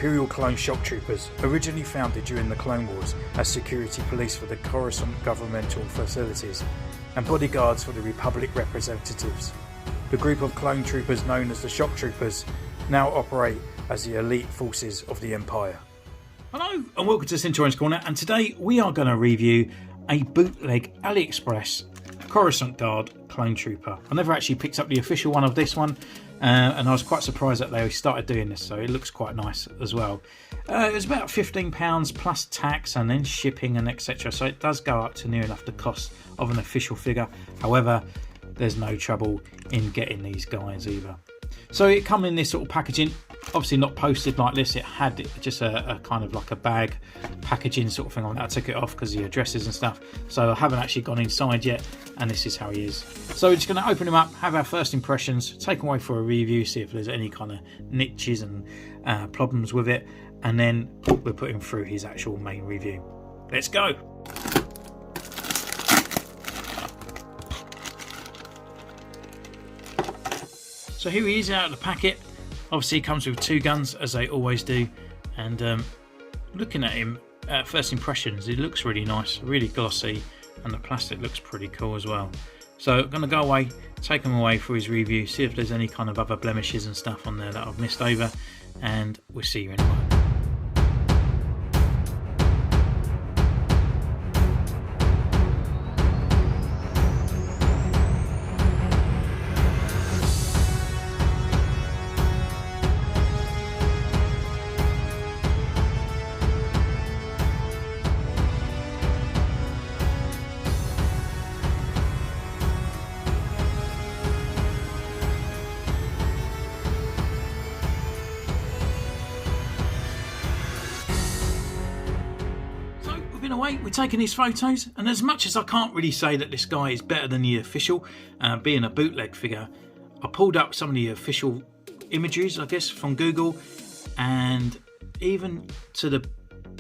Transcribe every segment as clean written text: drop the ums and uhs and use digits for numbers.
Imperial Clone Shock Troopers, originally founded during the Clone Wars as security police for the Coruscant governmental facilities and bodyguards for the Republic representatives. The group of clone troopers known as the Shock Troopers now operate as the elite forces of the Empire. Hello and welcome to Centurions Corner, and today we are going to review a bootleg Aliexpress Coruscant Guard clone trooper. I never actually picked up the official one of this one, and I was quite surprised that they started doing this, so it looks quite nice as well. It was about £15 plus tax and then shipping and etc, so it does go up to near enough the cost of an official figure. However, there's no trouble in getting these guys either. So it come in this sort of packaging, obviously not posted like this. It had just a kind of like a bag packaging sort of thing on that. I took it off because of the addresses and stuff, so I haven't actually gone inside yet, and this is how he is. So we're just going to open him up, have our first impressions, take him away for a review, see if there's any kind of niches and problems with it, and then we'll put him through his actual main review. Let's go. So here he is out of the packet. Obviously he comes with two guns, as they always do, and looking at him at first impressions, he looks really nice, really glossy, and the plastic looks pretty cool as well. So I'm going to go away, take him away for his review, see if there's any kind of other blemishes and stuff on there that I've missed over, and we'll see you in a moment. Away, we're taking these photos, and as much as I can't really say that this guy is better than the official, being a bootleg figure, I pulled up some of the official images, I guess, from Google, and even to the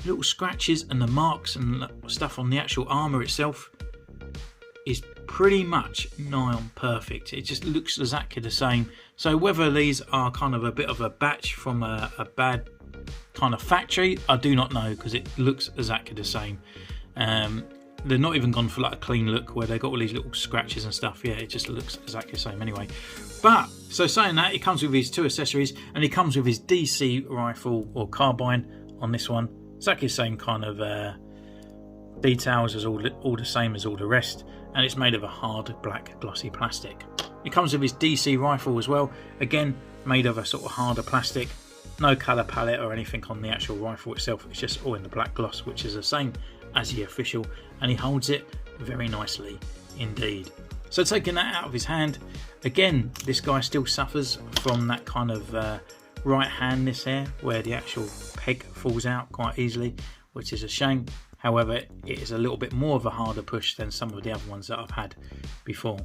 little scratches and the marks and stuff on the actual armour itself is pretty much nigh on perfect. It just looks exactly the same. So whether these are kind of a bit of a batch from a bad kind of factory, I do not know, because it looks exactly the same. They're not even gone for like a clean look where they got all these little scratches and stuff. Yeah, it just looks exactly the same anyway. But so saying that, he comes with his two accessories, and he comes with his DC rifle or carbine on this one. Exactly the same kind of details as all the same as all the rest, and it's made of a hard black glossy plastic. He comes with his DC rifle as well, again made of a sort of harder plastic. No colour palette or anything on the actual rifle itself, it's just all in the black gloss, which is the same as the official, and he holds it very nicely indeed. So taking that out of his hand, again this guy still suffers from that kind of right handness here, where the actual peg falls out quite easily, which is a shame. However, it is a little bit more of a harder push than some of the other ones that I've had before.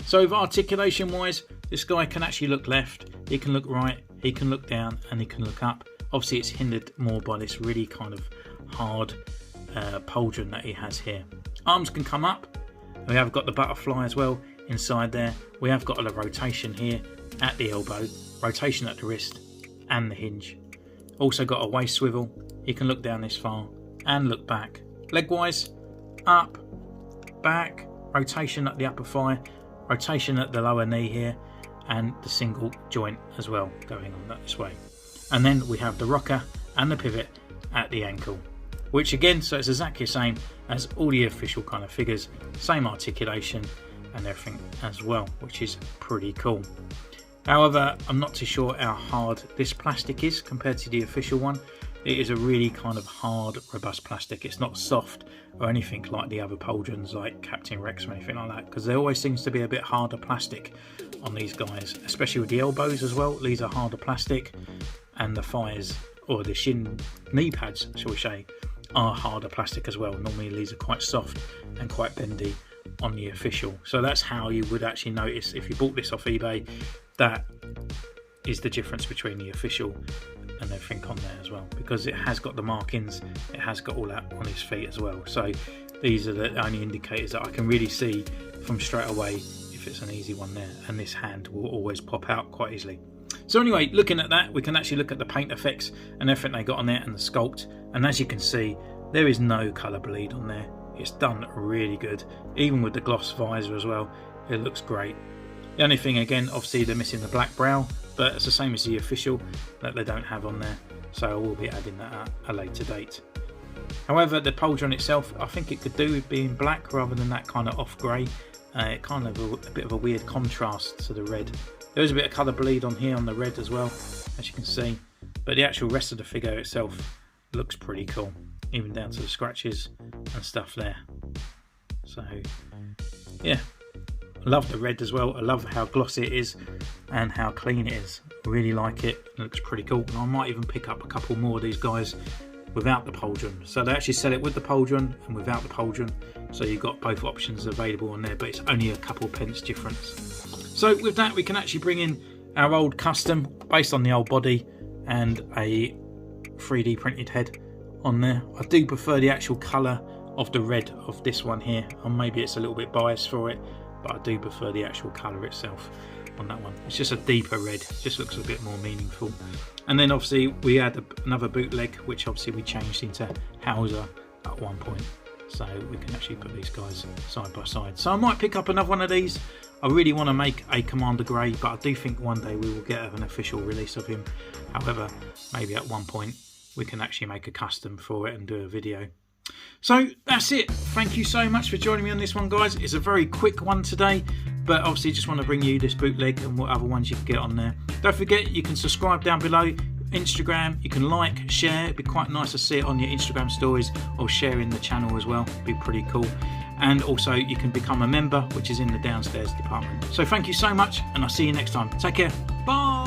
So with articulation wise, this guy can actually look left, he can look right, he can look down, and he can look up. Obviously it's hindered more by this really kind of hard pauldron that he has here. Arms can come up. We have got the butterfly as well inside there. We have got a rotation here at the elbow, rotation at the wrist and the hinge. Also got a waist swivel. He can look down this far and look back. Leg wise, up, back, rotation at the upper thigh, rotation at the lower knee here, and the single joint as well going on this way. And then we have the rocker and the pivot at the ankle, which again, so it's exactly the same as all the official kind of figures, same articulation and everything as well, which is pretty cool. However, I'm not too sure how hard this plastic is compared to the official one. It is a really kind of hard, robust plastic. It's not soft or anything like the other pauldrons like Captain Rex or anything like that, because there always seems to be a bit harder plastic on these guys, especially with the elbows as well. These are harder plastic, and the thighs, or the shin knee pads shall we say, are harder plastic as well. Normally these are quite soft and quite bendy on the official. So that's how you would actually notice if you bought this off eBay. That is the difference between the official and everything on there as well, because it has got the markings, it has got all that on his feet as well. So these are the only indicators that I can really see from straight away if it's an easy one there, and this hand will always pop out quite easily. So anyway, looking at that, we can actually look at the paint effects and everything they got on there and the sculpt. And as you can see, there is no colour bleed on there. It's done really good. Even with the gloss visor as well, it looks great. The only thing, again, obviously they're missing the black brow, but it's the same as the official that they don't have on there. So I will be adding that at a later date. However, the pauldron itself, I think it could do with being black rather than that kind of off grey. It kind of a bit of a weird contrast to the red. There is a bit of colour bleed on here on the red as well, as you can see. But the actual rest of the figure itself looks pretty cool, even down to the scratches and stuff there. So yeah, I love the red as well. I love how glossy it is and how clean it is. I really like it. It looks pretty cool. And I might even pick up a couple more of these guys without the pauldron. So they actually sell it with the pauldron and without the pauldron. So you've got both options available on there, but it's only a couple pence difference. So with that, we can actually bring in our old custom based on the old body and a 3D printed head on there. I do prefer the actual colour of the red of this one here, and maybe it's a little bit biased for it, but I do prefer the actual colour itself on that one. It's just a deeper red, it just looks a bit more meaningful. And then obviously we had another bootleg, which obviously we changed into Hauser at one point, so we can actually put these guys side by side. So I might pick up another one of these. I really want to make a Commander Grey, but I do think one day we will get an official release of him. However, maybe at one point we can actually make a custom for it and do a video. So that's it. Thank you so much for joining me on this one, guys. It's a very quick one today, but obviously just want to bring you this bootleg and what other ones you can get on there. Don't forget, you can subscribe down below. Instagram, you can like, share. It'd be quite nice to see it on your Instagram stories or sharing the channel as well. It'd be pretty cool. And also you can become a member, which is in the downstairs department. So thank you so much, and I'll see you next time. Take care. Bye.